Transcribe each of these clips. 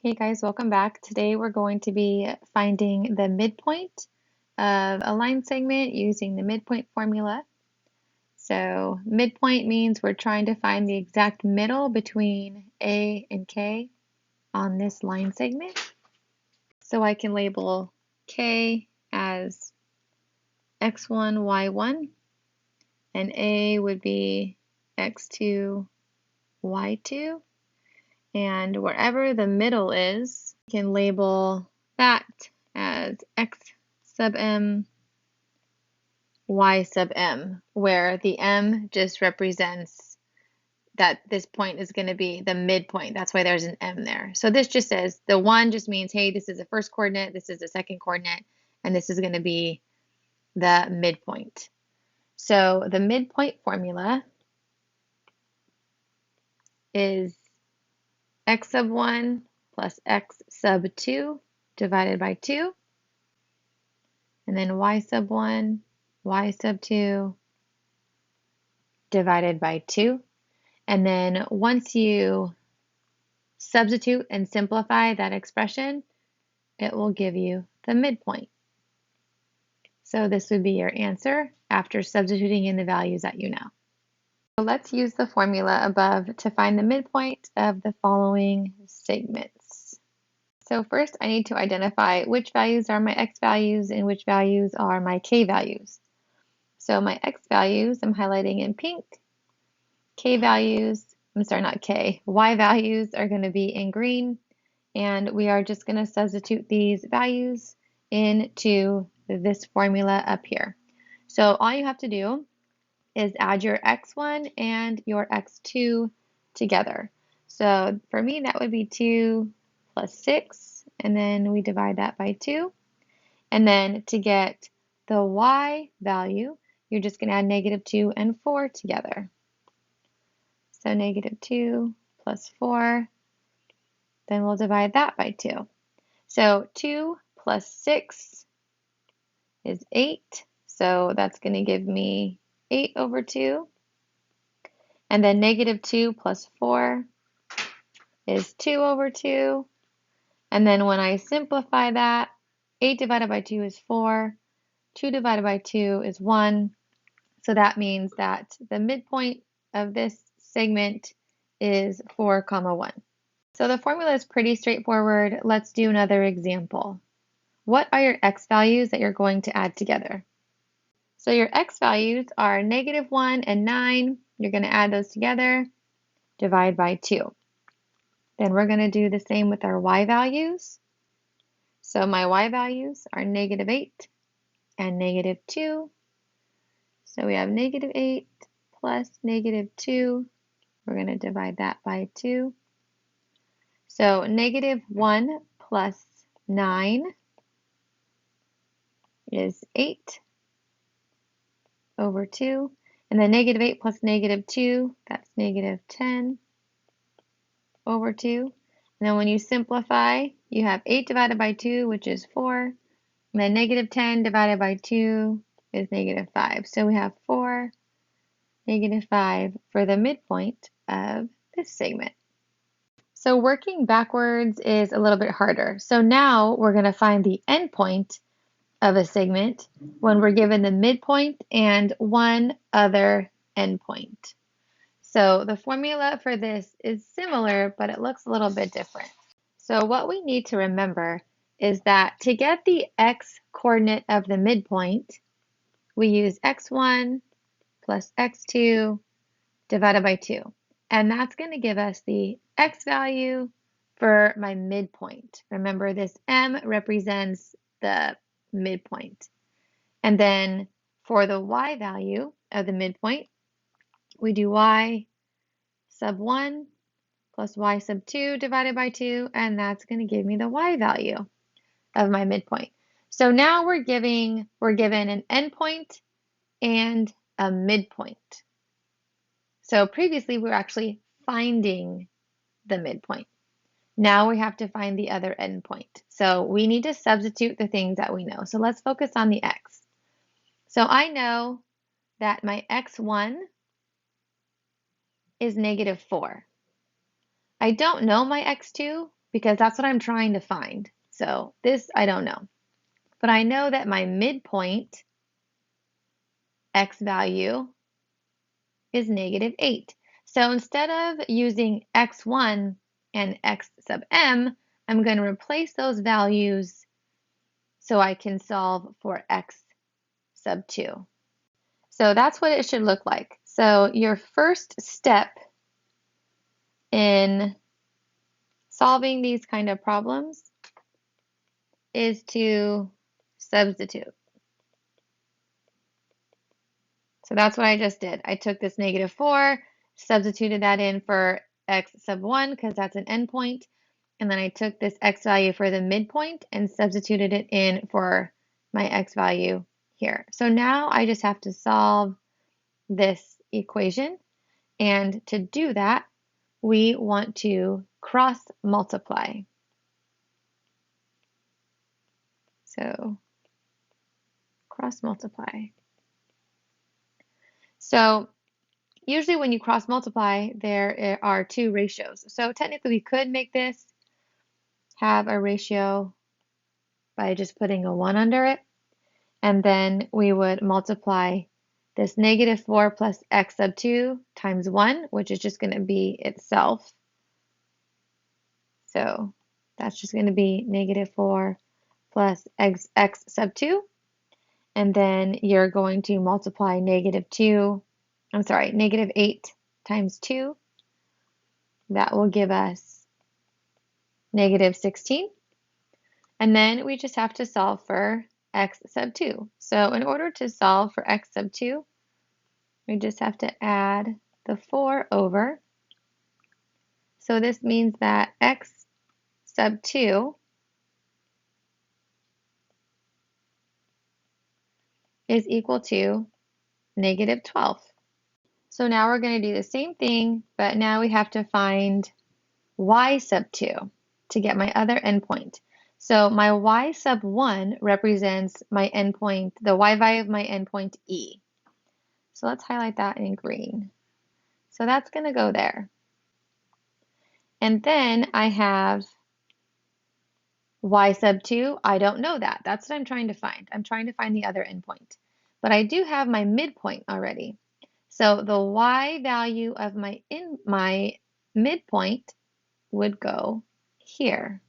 Hey guys, welcome back. Today we're going to be finding the midpoint of a line segment using the midpoint formula. So midpoint means we're trying to find the exact middle between A and K on this line segment. So I can label K as x1, y1, and A would be x2, y2. And wherever the middle is, you can label that as x sub m, y sub m, where the m just represents that this point is going to be the midpoint. That's why there's an m there. So this just says the 1 just means, hey, this is the first coordinate, this is the second coordinate, and this is going to be the midpoint. So the midpoint formula is x sub 1 plus x sub 2 divided by 2, and then y sub 1, y sub 2 divided by 2. And then once you substitute and simplify that expression, it will give you the midpoint. So this would be your answer after substituting in the values that you know. So let's use the formula above to find the midpoint of the following segments. So first I need to identify which values are my x values and which values are my k values. So my x values I'm highlighting in pink. K values, I'm sorry, not K, Y values are going to be in green, and we are just going to substitute these values into this formula up here. So all you have to do is add your x1 and your x2 together. So for me, that would be 2 plus 6, and then we divide that by 2. And then to get the y value, you're just going to add -2 and 4 together. So -2 plus 4, then we'll divide that by 2. So 2 plus 6 is 8, so that's going to give me 8 over 2. And then -2 plus 4 is 2 over 2. And then when I simplify that, 8 divided by 2 is 4, 2 divided by 2 is 1. So that means that the midpoint of this segment is 4, 1. So the formula is pretty straightforward. Let's do another example. What are your x values that you're going to add together? So your x values are -1 and 9. You're going to add those together, divide by 2. Then we're going to do the same with our y values. So my y values are -8 and -2. So we have -8 plus -2. We're going to divide that by 2. So -1 plus 9 is 8 over 2. And then -8 plus -2, that's -10 over 2. And then when you simplify, you have 8 divided by 2, which is 4. And then -10 divided by 2 is -5. So we have 4, -5 for the midpoint of this segment. So working backwards is a little bit harder. So now we're going to find the endpoint of a segment when we're given the midpoint and one other endpoint. So the formula for this is similar, but it looks a little bit different. So what we need to remember is that to get the x coordinate of the midpoint, we use x1 plus x2 divided by 2. And that's going to give us the x value for my midpoint. Remember, this m represents the midpoint. And then for the y value of the midpoint, we do y sub 1 plus y sub 2 divided by 2, and that's going to give me the y value of my midpoint. So now we're given an endpoint and a midpoint. So previously we were actually finding the midpoint. Now we have to find the other endpoint. So we need to substitute the things that we know. So let's focus on the x. So I know that my x1 is -4. I don't know my x2, because that's what I'm trying to find. So this I don't know. But I know that my midpoint x value is -8. So instead of using x1 and x sub m, I'm going to replace those values so I can solve for x sub 2. So that's what it should look like. So your first step in solving these kind of problems is to substitute. So that's what I just did. I took this -4, substituted that in for x sub 1 because that's an endpoint, and then I took this x value for the midpoint and substituted it in for my x value here. So now I just have to solve this equation, and to do that, we want to cross multiply. So cross multiply. So usually when you cross multiply, there are two ratios. So technically we could make this have a ratio by just putting a 1 under it. And then we would multiply this -4 plus x sub 2 times 1, which is just going to be itself. So that's just going to be -4 plus x sub 2. And then you're going to multiply -8 times 2. That will give us -16. And then we just have to solve for x sub 2. So in order to solve for x sub 2, we just have to add the 4 over. So this means that x sub 2 is equal to -12. So now we're going to do the same thing, but now we have to find y sub 2 to get my other endpoint. So my y sub 1 represents my endpoint, the y value of my endpoint e. So let's highlight that in green. So that's going to go there. And then I have y sub 2, I don't know that. That's what I'm trying to find. I'm trying to find the other endpoint. But I do have my midpoint already. So the y value of my midpoint would go here.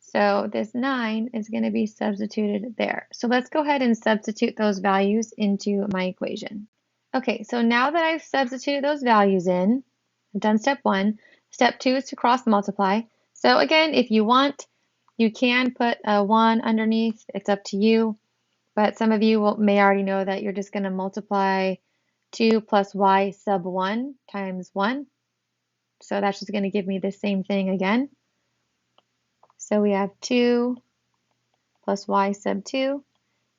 So this 9 is going to be substituted there. So let's go ahead and substitute those values into my equation. Okay, so now that I've substituted those values in, I've done step 1. Step 2 is to cross multiply. So again, if you want, you can put a 1 underneath. It's up to you. But some of you may already know that you're just going to multiply 2 plus y sub 1 times 1. So that's just going to give me the same thing again. So we have 2 plus y sub 2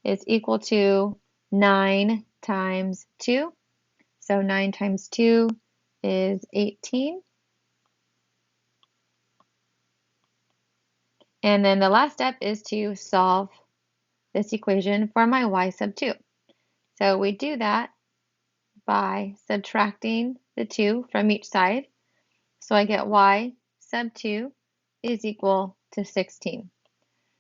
is equal to 9 times 2. So 9 times 2 is 18. And then the last step is to solve this equation for my y sub 2. So we do that by subtracting the 2 from each side. So I get y sub 2 is equal to 16.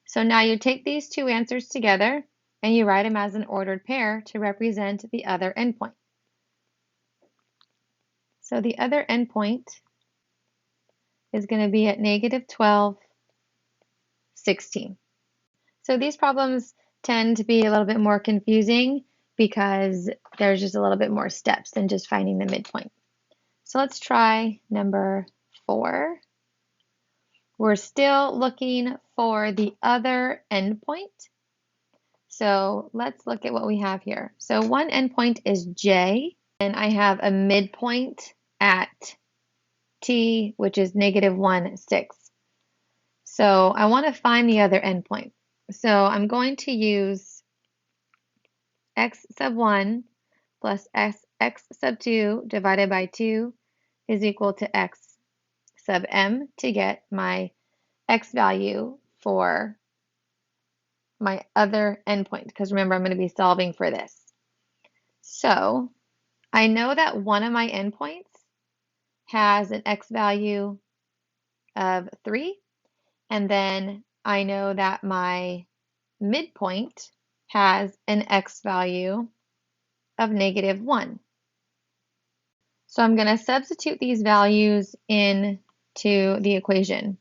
So now you take these two answers together and you write them as an ordered pair to represent the other endpoint. So the other endpoint is going to be at -12, 16. So these problems tend to be a little bit more confusing because there's just a little bit more steps than just finding the midpoint. So let's try number 4. We're still looking for the other endpoint. So let's look at what we have here. So one endpoint is J, and I have a midpoint at T, which is -1, 6. So I want to find the other endpoint. So I'm going to use x sub 1 plus x sub 2 divided by 2 is equal to x sub m to get my x value for my other endpoint, because remember, I'm going to be solving for this. So I know that one of my endpoints has an x value of 3, and then I know that my midpoint has an x value of -1. So I'm going to substitute these values into the equation.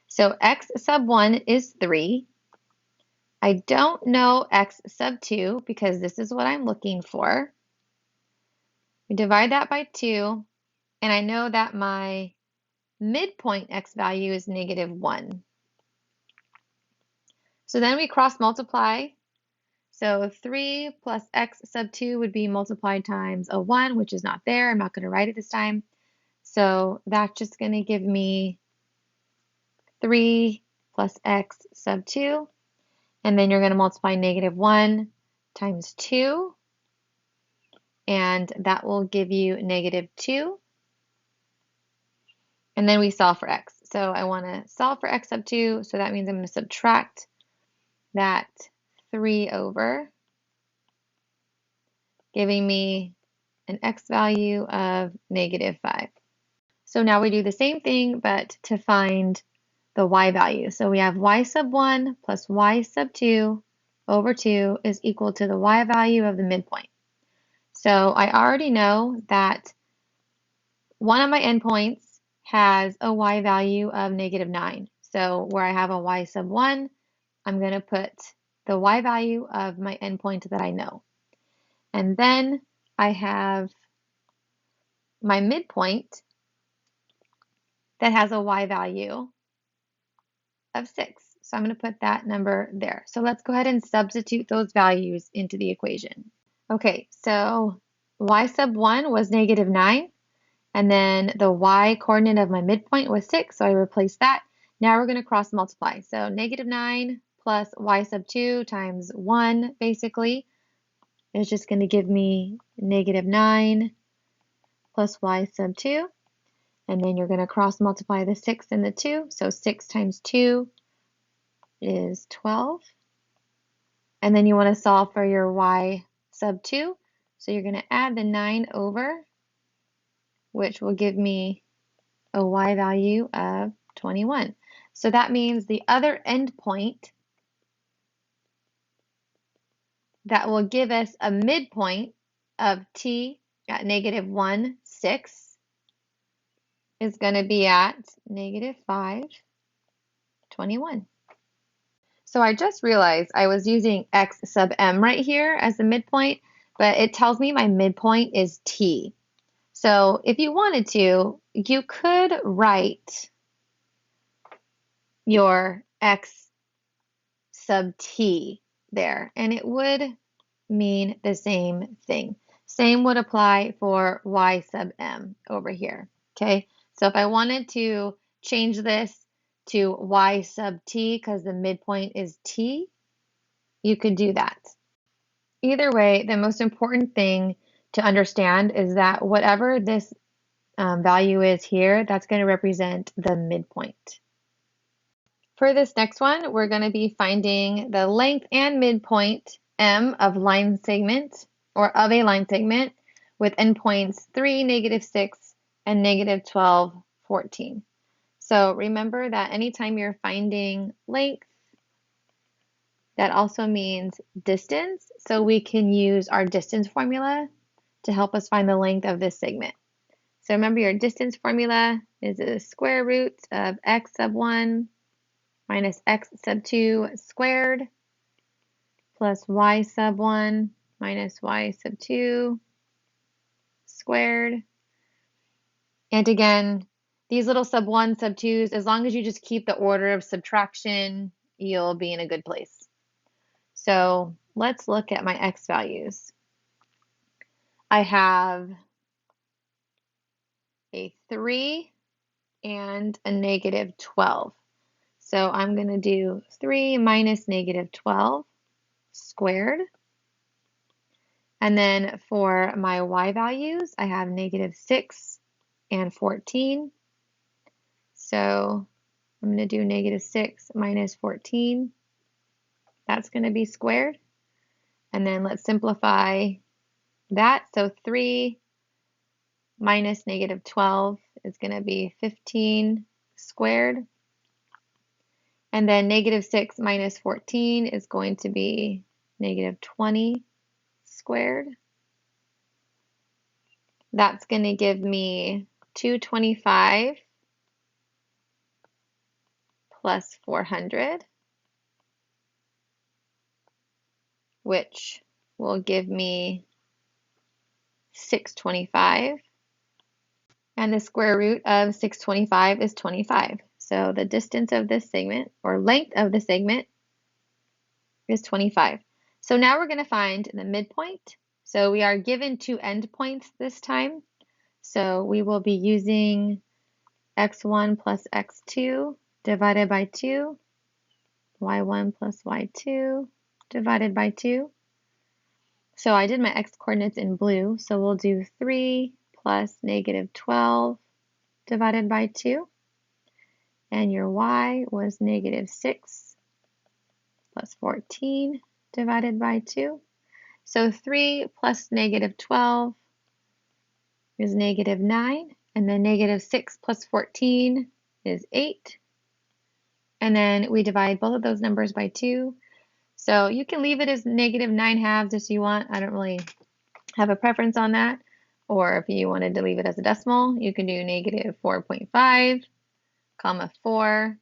So x sub 1 is 3. I don't know x sub 2 because this is what I'm looking for. We divide that by 2, and I know that my midpoint x value is -1. So then we cross multiply. So 3 plus x sub 2 would be multiplied times a 1, which is not there. I'm not going to write it this time. So that's just going to give me 3 plus x sub 2. And then you're going to multiply -1 times 2. And that will give you -2. And then we solve for x. So I want to solve for x sub 2. So that means I'm going to subtract that 3 over, giving me an x value of -5. So now we do the same thing, but to find the y value. So we have y sub 1 plus y sub 2 over 2 is equal to the y value of the midpoint. So I already know that one of my endpoints has a y value of -9. So where I have a y sub 1, I'm going to put the y value of my endpoint that I know. And then I have my midpoint that has a y value of 6. So I'm going to put that number there. So let's go ahead and substitute those values into the equation. Okay, so y sub 1 was -9, and then the y coordinate of my midpoint was 6, so I replaced that. Now we're going to cross multiply. So -9 plus y sub 2 times 1, basically, is just going to give me -9 plus y sub 2. And then you're going to cross multiply the 6 and the 2. So 6 times 2 is 12. And then you want to solve for your y sub 2. So you're going to add the 9 over, which will give me a y value of 21. So that means the other endpoint that will give us a midpoint of t at -1, 6 is going to be at -5, 21. So I just realized I was using x sub m right here as the midpoint, but it tells me my midpoint is t. So if you wanted to, you could write your x sub t there, and it would mean the same thing. Same would apply for y sub m over here, okay? So if I wanted to change this to y sub t because the midpoint is t, you could do that. Either way, the most important thing to understand is that whatever this value is here, that's going to represent the midpoint. For this next one, we're going to be finding the length and midpoint m of line segment, or of a line segment, with endpoints 3, -6, and -12, 14. So remember that anytime you're finding length, that also means distance. So we can use our distance formula to help us find the length of this segment. So remember, your distance formula is the square root of x sub 1 minus x sub 2 squared plus y sub 1 minus y sub 2 squared. And again, these little sub 1, sub 2s, as long as you just keep the order of subtraction, you'll be in a good place. So let's look at my x values. I have a 3 and a -12. So I'm going to do 3 minus -12 squared. And then for my y values, I have -6 and 14. So I'm going to do -6 minus 14. That's going to be squared. And then let's simplify that. So 3 minus -12 is going to be 15 squared. And then negative 6 minus 14 is going to be negative 20 squared. That's going to give me 225 plus 400, which will give me 625. And the square root of 625 is 25. So the distance of this segment, or length of the segment, is 25. So now we're going to find the midpoint. So we are given two endpoints this time. So we will be using x1 plus x2 divided by 2, y1 plus y2 divided by 2. So I did my x coordinates in blue, so we'll do 3 plus negative 12 divided by 2. And your y was negative 6 plus 14 divided by 2. So 3 plus negative 12 is negative 9. And then negative 6 plus 14 is 8. And then we divide both of those numbers by 2. So you can leave it as negative 9 halves if you want. I don't really have a preference on that. Or if you wanted to leave it as a decimal, you can do negative 4.5, comma 4,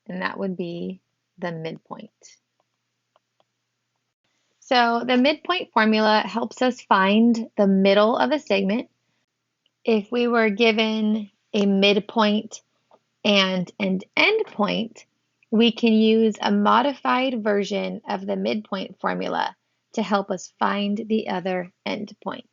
and that would be the midpoint. So the midpoint formula helps us find the middle of a segment. If we were given a midpoint and an endpoint, we can use a modified version of the midpoint formula to help us find the other endpoint.